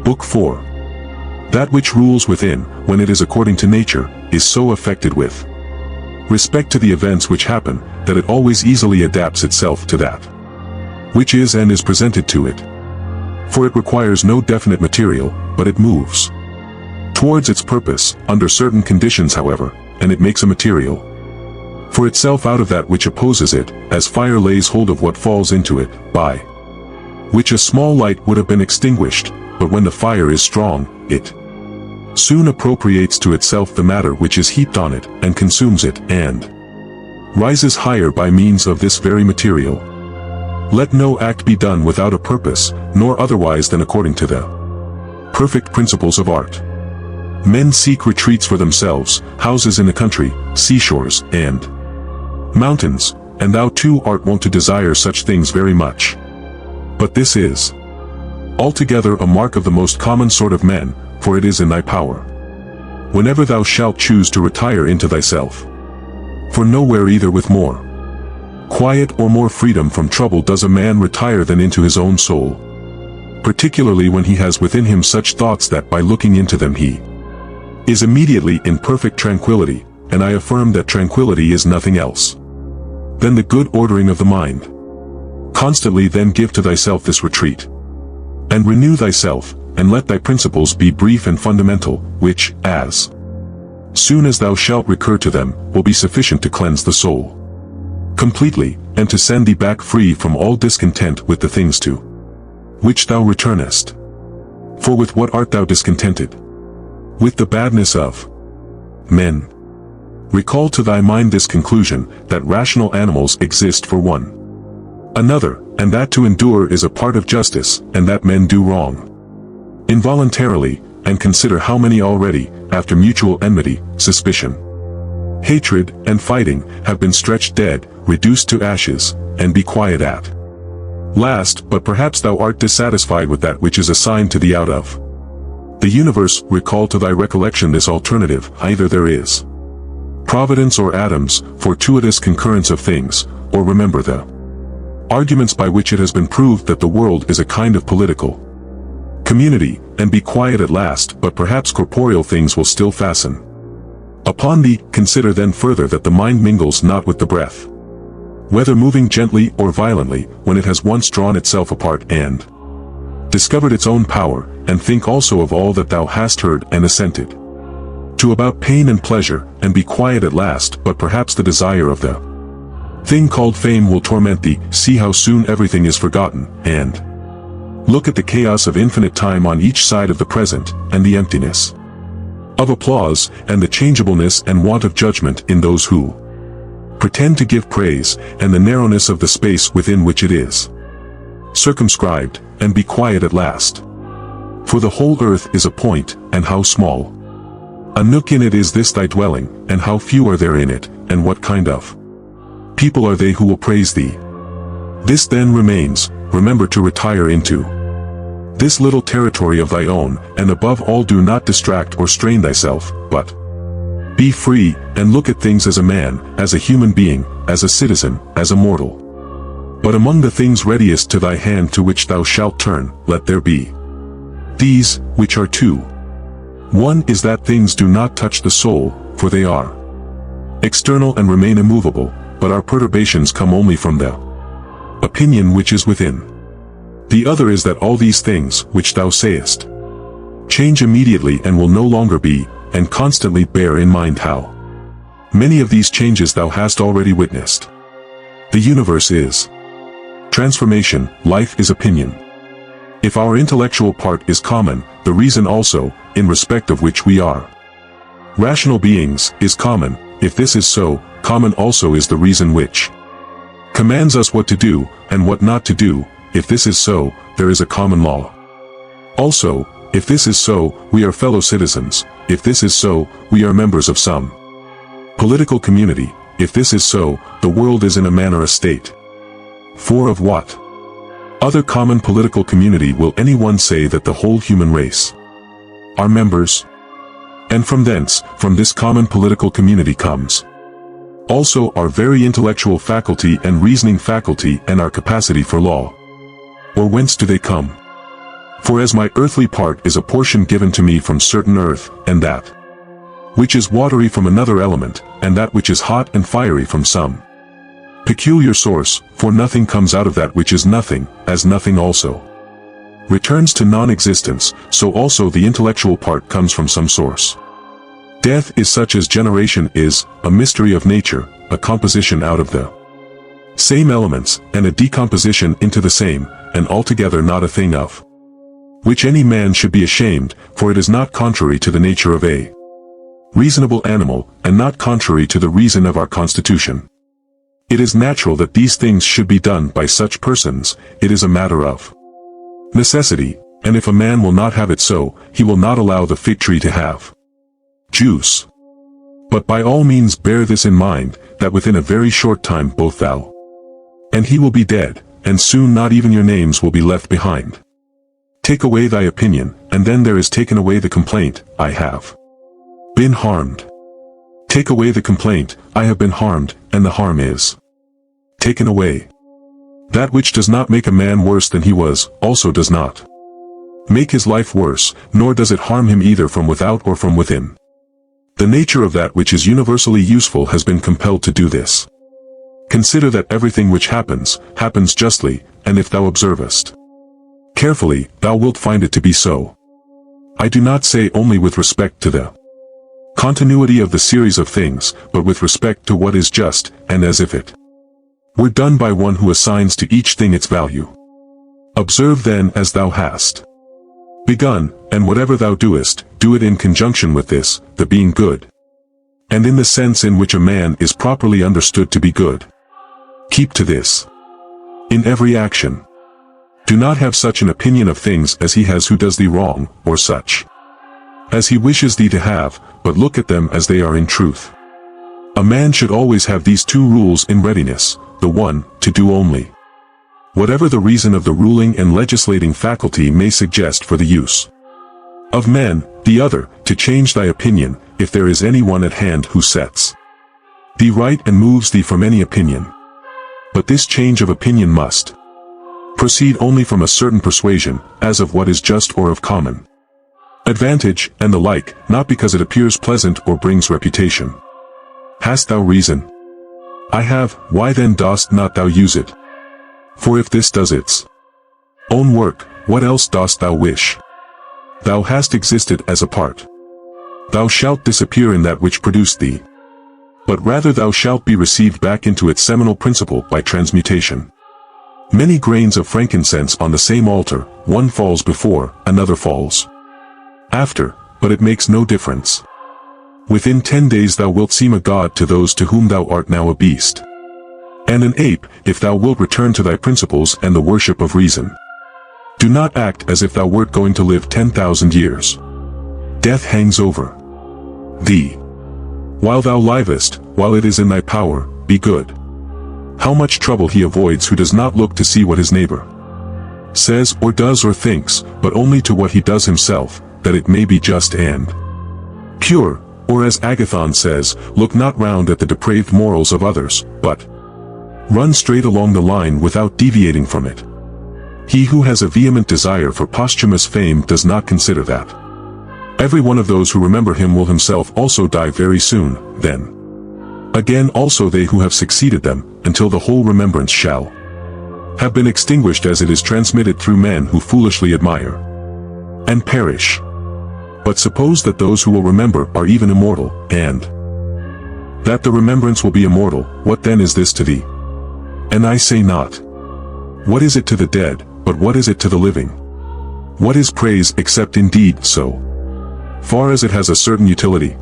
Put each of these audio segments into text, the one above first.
Book 4. That which rules within, when it is according to nature, is so affected with respect to the events which happen, that it always easily adapts itself to that which is and is presented to it. For it requires no definite material, but it moves towards its purpose, under certain conditions however, and it makes a material for itself out of that which opposes it, as fire lays hold of what falls into it, by which a small light would have been extinguished, but when the fire is strong, it soon appropriates to itself the matter which is heaped on it, and consumes it, and rises higher by means of this very material. Let no act be done without a purpose, nor otherwise than according to the perfect principles of art. Men seek retreats for themselves, houses in the country, seashores, and mountains, and thou too art wont to desire such things very much. But this is altogether a mark of the most common sort of men, for it is in thy power, whenever thou shalt choose to retire into thyself. For nowhere either with more quiet or more freedom from trouble does a man retire than into his own soul, particularly when he has within him such thoughts that by looking into them he is immediately in perfect tranquility, and I affirm that tranquility is nothing else than the good ordering of the mind. Constantly then give to thyself this retreat, and renew thyself, and let thy principles be brief and fundamental, which, as soon as thou shalt recur to them, will be sufficient to cleanse the soul completely, and to send thee back free from all discontent with the things to which thou returnest. For with what art thou discontented? With the badness of men. Recall to thy mind this conclusion, that rational animals exist for one another, and that to endure is a part of justice, and that men do wrong involuntarily, and consider how many already, after mutual enmity, suspicion, hatred, and fighting, have been stretched dead, reduced to ashes, and be quiet at last. But perhaps thou art dissatisfied with that which is assigned to thee out of the universe. Recall to thy recollection this alternative: either there is providence or atoms, fortuitous concurrence of things, or remember the arguments by which it has been proved that the world is a kind of political community, and be quiet at last. But perhaps corporeal things will still fasten upon thee. Consider then further that the mind mingles not with the breath, whether moving gently or violently, when it has once drawn itself apart and discovered its own power. And think also of all that thou hast heard and assented to about pain and pleasure, and be quiet at last. But perhaps the desire of the thing called fame will torment thee. See how soon everything is forgotten, and look at the chaos of infinite time on each side of the present, and the emptiness of applause, and the changeableness and want of judgment in those who pretend to give praise, and the narrowness of the space within which it is circumscribed, and be quiet at last. For the whole earth is a point, and how small a nook in it is this thy dwelling, and how few are there in it, and what kind of people are they who will praise thee? This then remains: remember to retire into this little territory of thy own, and above all do not distract or strain thyself, but be free, and look at things as a man, as a human being, as a citizen, as a mortal. But among the things readiest to thy hand to which thou shalt turn, let there be these, which are two. One is that things do not touch the soul, for they are external and remain immovable, but our perturbations come only from the opinion which is within. The other is that all these things, which thou sayest, change immediately and will no longer be, and constantly bear in mind how many of these changes thou hast already witnessed. The universe is transformation, life is opinion. If our intellectual part is common, the reason also, in respect of which we are rational beings, is common. If this is so, common also is the reason which commands us what to do, and what not to do. If this is so, there is a common law. Also, if this is so, we are fellow citizens. If this is so, we are members of some political community. If this is so, the world is in a manner a state. For of what other common political community will anyone say that the whole human race are members? And from thence, from this common political community comes also our very intellectual faculty and reasoning faculty and our capacity for law. Or whence do they come? For as my earthly part is a portion given to me from certain earth, and that which is watery from another element, and that which is hot and fiery from some peculiar source, for nothing comes out of that which is nothing, as nothing also returns to non-existence, so also the intellectual part comes from some source. Death is such as generation is, a mystery of nature, a composition out of the same elements, and a decomposition into the same, and altogether not a thing of which any man should be ashamed, for it is not contrary to the nature of a reasonable animal, and not contrary to the reason of our constitution. It is natural that these things should be done by such persons, it is a matter of necessity, and if a man will not have it so, he will not allow the fig tree to have juice. But by all means bear this in mind, that within a very short time both thou and he will be dead, and soon not even your names will be left behind. Take away thy opinion, and then there is taken away the complaint, I have been harmed. Take away the complaint, I have been harmed, and the harm is taken away. That which does not make a man worse than he was, also does not make his life worse, nor does it harm him either from without or from within. The nature of that which is universally useful has been compelled to do this. Consider that everything which happens, happens justly, and if thou observest carefully, thou wilt find it to be so. I do not say only with respect to the continuity of the series of things, but with respect to what is just, and as if it were done by one who assigns to each thing its value. Observe then as thou hast begun, and whatever thou doest, do it in conjunction with this, the being good, and in the sense in which a man is properly understood to be good. Keep to this in every action. Do not have such an opinion of things as he has who does thee wrong, or such as he wishes thee to have, but look at them as they are in truth. A man should always have these two rules in readiness: the one, to do only whatever the reason of the ruling and legislating faculty may suggest for the use of men; the other, to change thy opinion, if there is any one at hand who sets thee right and moves thee from any opinion. But this change of opinion must proceed only from a certain persuasion, as of what is just or of common advantage, and the like, not because it appears pleasant or brings reputation. Hast thou reason? I have. Why then dost not thou use it? For if this does its own work, what else dost thou wish? Thou hast existed as a part. Thou shalt disappear in that which produced thee. But rather thou shalt be received back into its seminal principle by transmutation. Many grains of frankincense on the same altar, one falls before, another falls after, but it makes no difference. Within 10 days thou wilt seem a god to those to whom thou art now a beast, and an ape, if thou wilt return to thy principles and the worship of reason. Do not act as if thou wert going to live 10,000 years. Death hangs over thee. While thou livest, while it is in thy power, be good. How much trouble he avoids who does not look to see what his neighbor says or does or thinks, but only to what he does himself, that it may be just and pure. Or as Agathon says, look not round at the depraved morals of others, but run straight along the line without deviating from it. He who has a vehement desire for posthumous fame does not consider that every one of those who remember him will himself also die very soon, then again also they who have succeeded them, until the whole remembrance shall have been extinguished as it is transmitted through men who foolishly admire and perish. But suppose that those who will remember are even immortal, and that the remembrance will be immortal, what then is this to thee? And I say not, what is it to the dead, but what is it to the living? What is praise except indeed so far as it has a certain utility?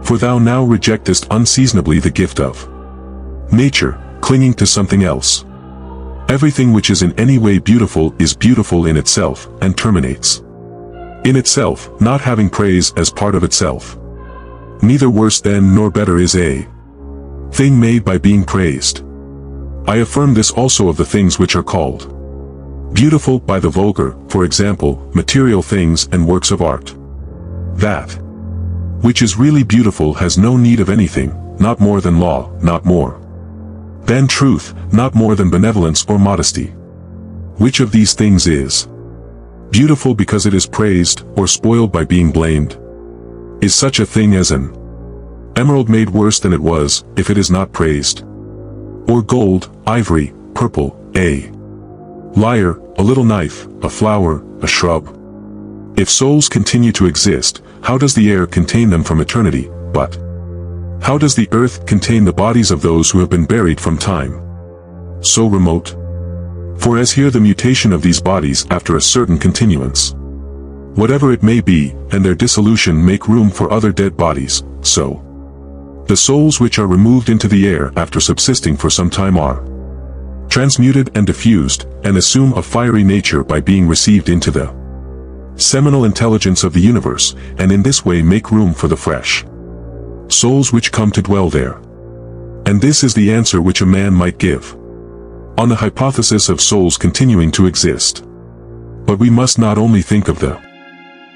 For thou now rejectest unseasonably the gift of nature, clinging to something else. Everything which is in any way beautiful is beautiful in itself, and terminates in itself, not having praise as part of itself. Neither worse than nor better is a thing made by being praised. I affirm this also of the things which are called beautiful by the vulgar, for example, material things and works of art. That which is really beautiful has no need of anything, not more than law, not more than truth, not more than benevolence or modesty. Which of these things is Beautiful because it is praised, or spoiled by being blamed? Is such a thing as an emerald made worse than it was, if it is not praised? Or gold, ivory, purple, a lyre, a little knife, a flower, a shrub? If souls continue to exist, how does the air contain them from eternity, but how does the earth contain the bodies of those who have been buried from time so remote? For as here the mutation of these bodies after a certain continuance, whatever it may be, and their dissolution make room for other dead bodies, so the souls which are removed into the air after subsisting for some time are transmuted and diffused, and assume a fiery nature by being received into the seminal intelligence of the universe, and in this way make room for the fresh souls which come to dwell there. And this is the answer which a man might give on the hypothesis of souls continuing to exist. But we must not only think of the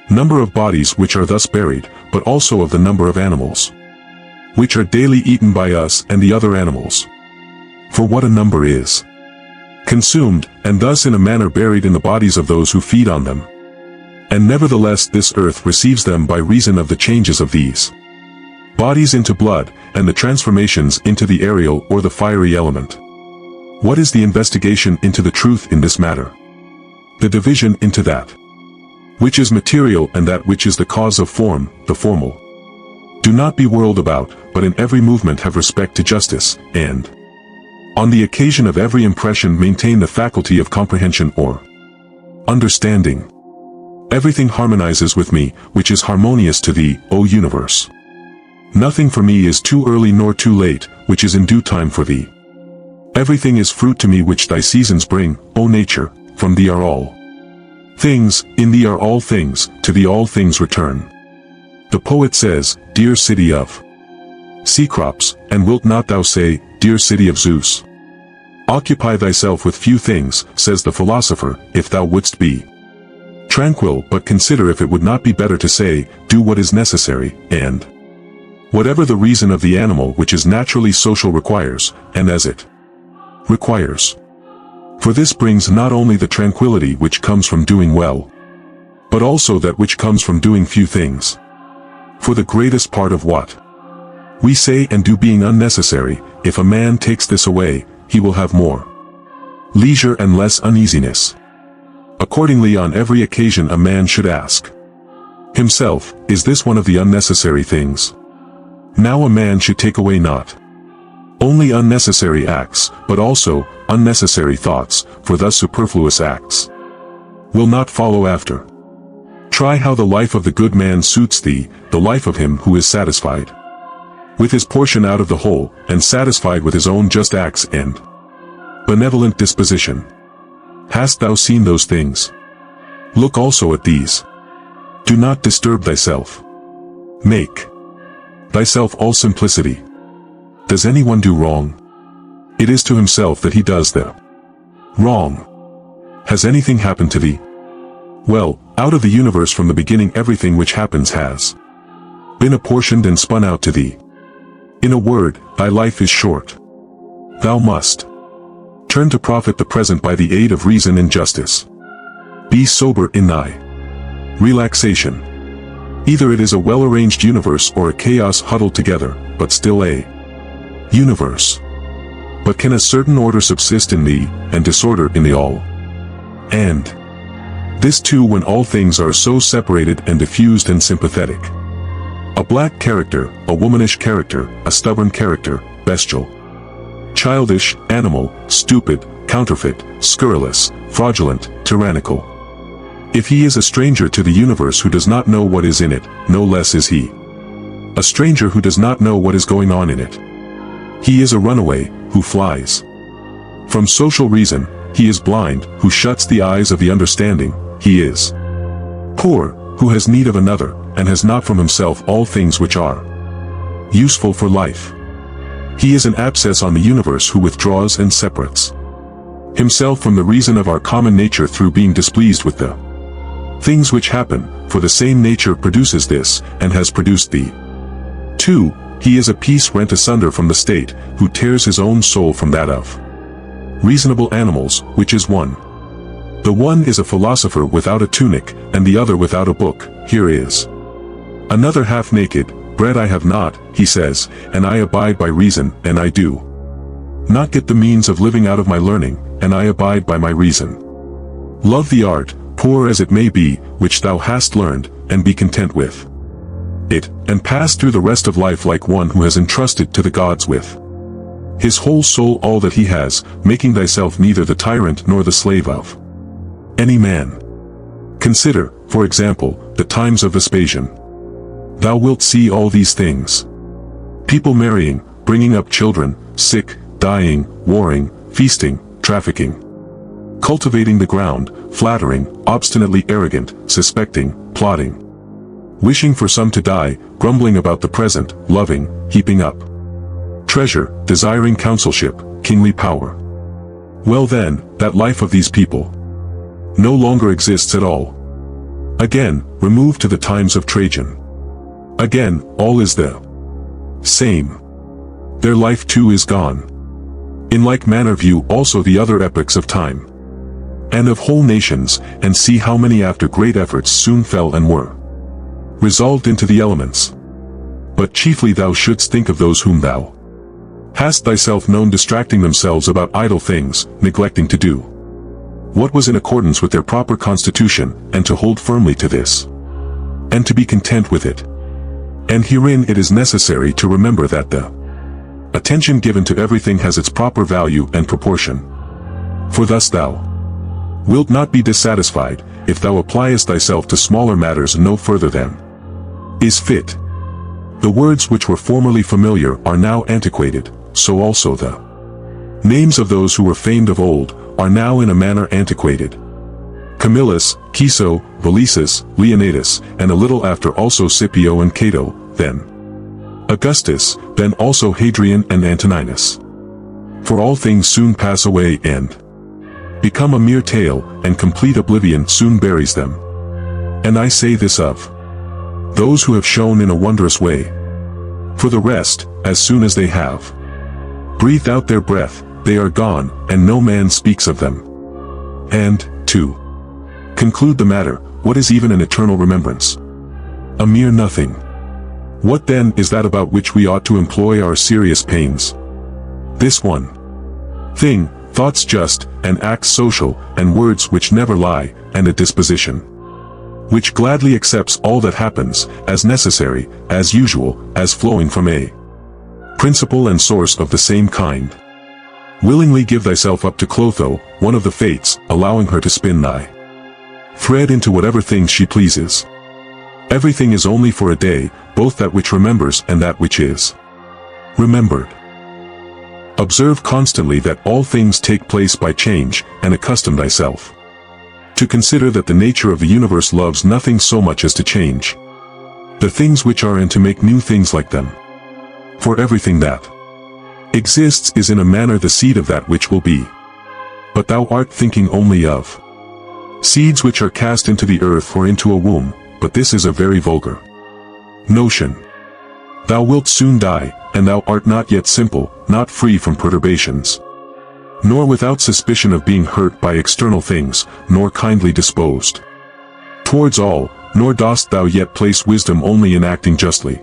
number of bodies which are thus buried, but also of the number of animals which are daily eaten by us and the other animals. For what a number is consumed, and thus in a manner buried in the bodies of those who feed on them. And nevertheless this earth receives them by reason of the changes of these bodies into blood, and the transformations into the aerial or the fiery element. What is the investigation into the truth in this matter? The division into that which is material and that which is the cause of form, the formal. Do not be whirled about, but in every movement have respect to justice, and on the occasion of every impression maintain the faculty of comprehension or understanding. Everything harmonizes with me, which is harmonious to thee, O universe. Nothing for me is too early nor too late, which is in due time for thee. Everything is fruit to me which thy seasons bring, O nature, from thee are all things, in thee are all things, to thee all things return. The poet says, dear city of Cecrops, and wilt not thou say, dear city of Zeus? Occupy thyself with few things, says the philosopher, if thou wouldst be tranquil, but consider if it would not be better to say, do what is necessary, and whatever the reason of the animal which is naturally social requires, and as it requires. For this brings not only the tranquility which comes from doing well, but also that which comes from doing few things. For the greatest part of what we say and do being unnecessary, if a man takes this away, he will have more leisure and less uneasiness. Accordingly on every occasion a man should ask himself, is this one of the unnecessary things? Now a man should take away not only unnecessary acts, but also unnecessary thoughts, for thus superfluous acts will not follow after. Try how the life of the good man suits thee, the life of him who is satisfied with his portion out of the whole, and satisfied with his own just acts and benevolent disposition. Hast thou seen those things? Look also at these. Do not disturb thyself. Make thyself all simplicity. Does anyone do wrong? It is to himself that he does the wrong. Has anything happened to thee? Well, out of the universe from the beginning everything which happens has been apportioned and spun out to thee. In a word, thy life is short. Thou must turn to profit the present by the aid of reason and justice. Be sober in thy relaxation. Either it is a well-arranged universe or a chaos huddled together, but still a universe. But can a certain order subsist in thee, and disorder in the all? And this too when all things are so separated and diffused and sympathetic. A black character, a womanish character, a stubborn character, bestial, childish, animal, stupid, counterfeit, scurrilous, fraudulent, tyrannical. If he is a stranger to the universe who does not know what is in it, no less is he a stranger who does not know what is going on in it. He is a runaway, who flies from social reason. He is blind, who shuts the eyes of the understanding. He is poor, who has need of another, and has not from himself all things which are useful for life. He is an abscess on the universe who withdraws and separates himself from the reason of our common nature through being displeased with the things which happen, for the same nature produces this, and has produced thee. 2. He is a piece rent asunder from the state, who tears his own soul from that of reasonable animals, which is 1. The one is a philosopher without a tunic, and the other without a book. Here is another half-naked. Bread I have not, he says, and I abide by reason, and I do not get the means of living out of my learning, and I abide by my reason. Love the art, poor as it may be, which thou hast learned, and be content with it, and pass through the rest of life like one who has entrusted to the gods with his whole soul all that he has, making thyself neither the tyrant nor the slave of any man. Consider, for example, the times of Vespasian. Thou wilt see all these things. People marrying, bringing up children, sick, dying, warring, feasting, trafficking, cultivating the ground, flattering, obstinately arrogant, suspecting, plotting, wishing for some to die, grumbling about the present, loving, heaping up treasure, desiring consulship, kingly power. Well then, that life of these people no longer exists at all. Again, remove to the times of Trajan. Again, all is the same. Their life too is gone. In like manner view also the other epochs of time, and of whole nations, and see how many after great efforts soon fell and were resolved into the elements. But chiefly thou shouldst think of those whom thou hast thyself known distracting themselves about idle things, neglecting to do what was in accordance with their proper constitution, and to hold firmly to this, and to be content with it. And herein it is necessary to remember that the attention given to everything has its proper value and proportion. For thus thou wilt not be dissatisfied, if thou appliest thyself to smaller matters no further than is fit. The words which were formerly familiar are now antiquated, so also the names of those who were famed of old are now in a manner antiquated. Camillus, Piso, Valisus, Leonidas, and a little after also Scipio and Cato, then Augustus, then also Hadrian and Antoninus. For all things soon pass away and become a mere tale, and complete oblivion soon buries them. And I say this of those who have shone in a wondrous way. For the rest, as soon as they have breathed out their breath, they are gone, and no man speaks of them. And, to conclude the matter, what is even an eternal remembrance? A mere nothing. What then is that about which we ought to employ our serious pains? This one thing, thoughts just, and acts social, and words which never lie, and a disposition which gladly accepts all that happens, as necessary, as usual, as flowing from a principle and source of the same kind. Willingly give thyself up to Clotho, one of the Fates, allowing her to spin thy thread into whatever things she pleases. Everything is only for a day, both that which remembers and that which is remembered. Observe constantly that all things take place by change, and accustom thyself to consider that the nature of the universe loves nothing so much as to change the things which are, and to make new things like them. For everything that exists is in a manner the seed of that which will be. But thou art thinking only of seeds which are cast into the earth or into a womb, but this is a very vulgar notion. Thou wilt soon die, and thou art not yet simple, not free from perturbations, nor without suspicion of being hurt by external things, nor kindly disposed towards all, nor dost thou yet place wisdom only in acting justly.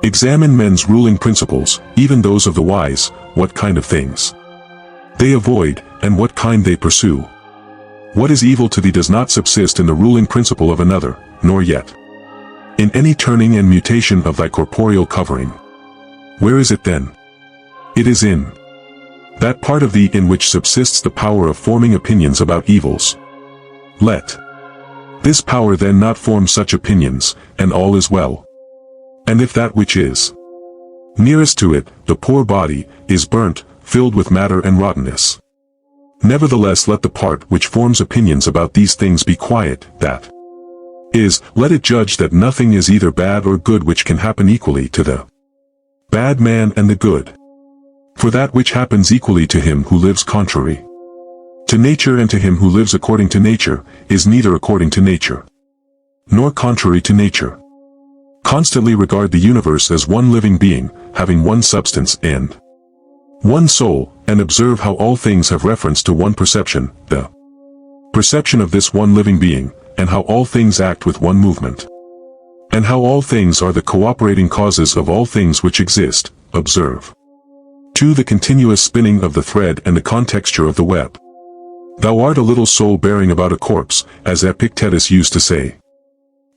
Examine men's ruling principles, even those of the wise, what kind of things they avoid, and what kind they pursue. What is evil to thee does not subsist in the ruling principle of another, nor yet in any turning and mutation of thy corporeal covering. Where is it then? It is in that part of thee in which subsists the power of forming opinions about evils. Let this power then not form such opinions, and all is well. And if that which is nearest to it, the poor body, is burnt, filled with matter and rottenness, nevertheless let the part which forms opinions about these things be quiet, that is, let it judge that nothing is either bad or good which can happen equally to the bad man and the good. For that which happens equally to him who lives contrary to nature and to him who lives according to nature, is neither according to nature, nor contrary to nature. Constantly regard the universe as one living being, having one substance and one soul, and observe how all things have reference to one perception, the Perception of this one living being, and how all things act with one movement. And how all things are the cooperating causes of all things which exist, observe. 2. The continuous spinning of the thread and the contexture of the web. Thou art a little soul bearing about a corpse, as Epictetus used to say.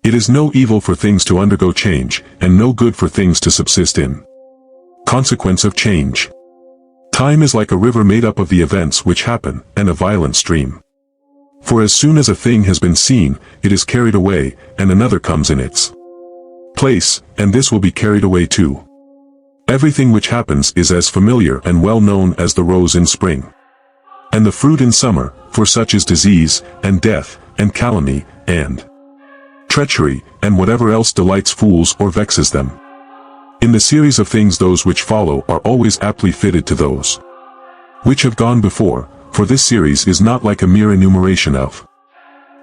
It is no evil for things to undergo change, and no good for things to subsist in. Consequence of change. Time is like a river made up of the events which happen, and a violent stream. For as soon as a thing has been seen, it is carried away, and another comes in its place, and this will be carried away too. Everything which happens is as familiar and well known as the rose in spring, and the fruit in summer, for such is disease, and death, and calumny, and treachery, and whatever else delights fools or vexes them. In the series of things those which follow are always aptly fitted to those which have gone before, for this series is not like a mere enumeration of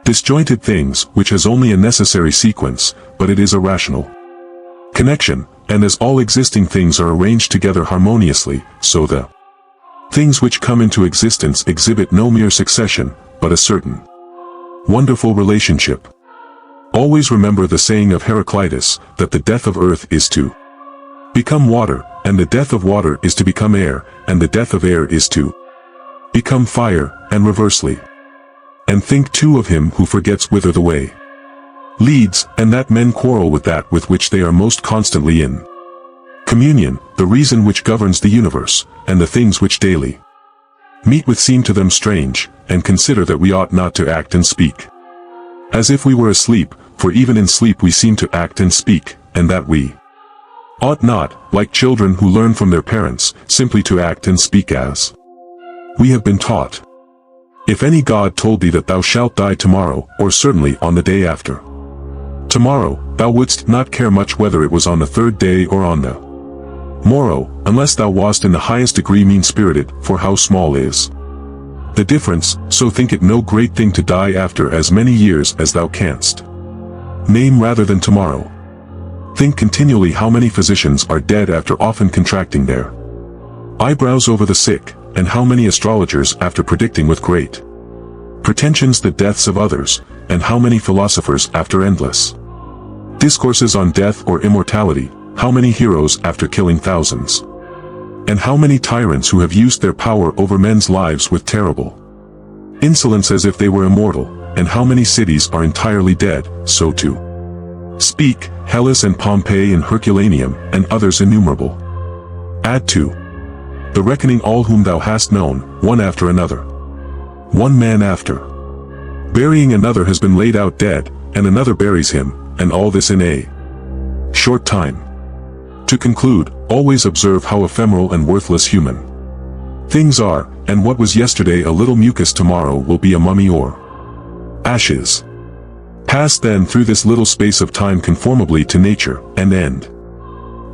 disjointed things which has only a necessary sequence, but it is a rational connection, and as all existing things are arranged together harmoniously, so the things which come into existence exhibit no mere succession, but a certain wonderful relationship. Always remember the saying of Heraclitus, that the death of earth is to become water, and the death of water is to become air, and the death of air is to become fire, and reversely. And think too of him who forgets whither the way leads, and that men quarrel with that with which they are most constantly in communion, the reason which governs the universe, and the things which daily meet with seem to them strange, and consider that we ought not to act and speak as if we were asleep, for even in sleep we seem to act and speak, and that we ought not, like children who learn from their parents, simply to act and speak as we have been taught. If any god told thee that thou shalt die tomorrow, or certainly on the day after tomorrow, thou wouldst not care much whether it was on the third day or on the morrow, unless thou wast in the highest degree mean-spirited, for how small is the difference, so think it no great thing to die after as many years as thou canst name rather than tomorrow. Think continually how many physicians are dead after often contracting their eyebrows over the sick, and how many astrologers after predicting with great pretensions the deaths of others, and how many philosophers after endless discourses on death or immortality, how many heroes after killing thousands, and how many tyrants who have used their power over men's lives with terrible insolence as if they were immortal, and how many cities are entirely dead, so to speak, Hellas and Pompeii and Herculaneum, and others innumerable. Add to the reckoning all whom thou hast known, one after another, one man after burying another has been laid out dead, and another buries him, and all this in a short time. To conclude, always observe how ephemeral and worthless human things are, and what was yesterday a little mucus tomorrow will be a mummy or ashes. Pass then through this little space of time conformably to nature, and end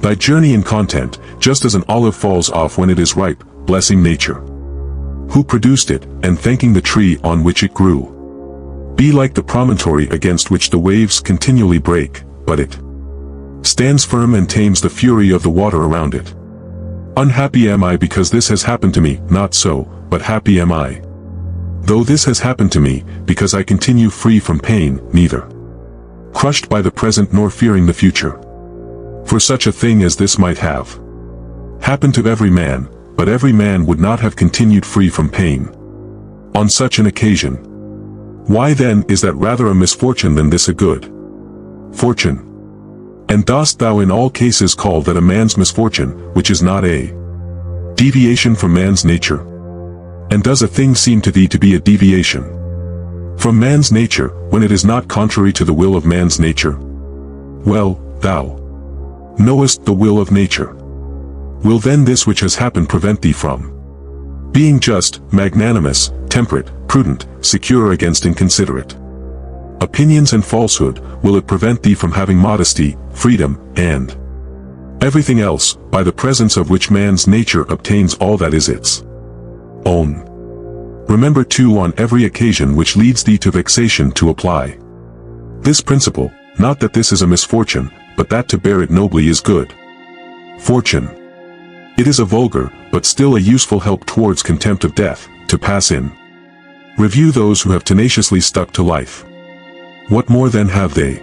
thy journey in content, just as an olive falls off when it is ripe, blessing nature who produced it, and thanking the tree on which it grew. Be like the promontory against which the waves continually break, but it stands firm and tames the fury of the water around it. Unhappy am I because this has happened to me, not so, but happy am I, though this has happened to me, because I continue free from pain, neither crushed by the present nor fearing the future. For such a thing as this might have happened to every man, but every man would not have continued free from pain on such an occasion. Why then is that rather a misfortune than this a good fortune? And dost thou in all cases call that a man's misfortune, which is not a deviation from man's nature? And does a thing seem to thee to be a deviation from man's nature, when it is not contrary to the will of man's nature? Well, thou knowest the will of nature. Will then this which has happened prevent thee from being just, magnanimous, temperate, prudent, secure against inconsiderate opinions and falsehood? Will it prevent thee from having modesty, freedom, and everything else, by the presence of which man's nature obtains all that is its own? Remember too on every occasion which leads thee to vexation to apply this principle, not that this is a misfortune, but that to bear it nobly is good fortune. It is a vulgar, but still a useful help towards contempt of death, to pass in Review those who have tenaciously stuck to life. What more then have they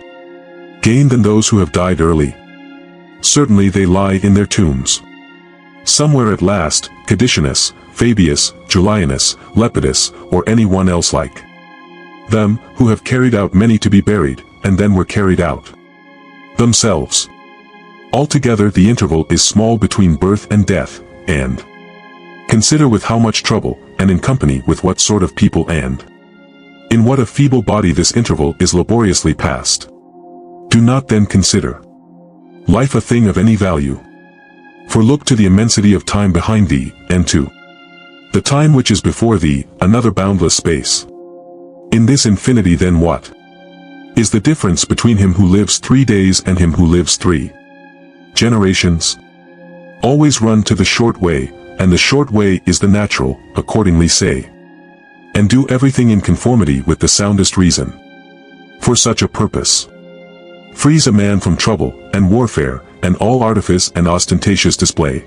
gained than those who have died early? Certainly they lie in their tombs. Somewhere at last, Cadicianus, Fabius, Julianus, Lepidus, or anyone else like them, who have carried out many to be buried, and then were carried out themselves. Altogether the interval is small between birth and death, and consider with how much trouble, and in company with what sort of people, and in what a feeble body this interval is laboriously passed. Do not then consider life a thing of any value. For look to the immensity of time behind thee, and to the time which is before thee, another boundless space. In this infinity then what is the difference between him who lives 3 days and him who lives 3 generations? Always run to the short way, and the short way is the natural, accordingly say. And do everything in conformity with the soundest reason. For such a purpose frees a man from trouble, and warfare, and all artifice and ostentatious display.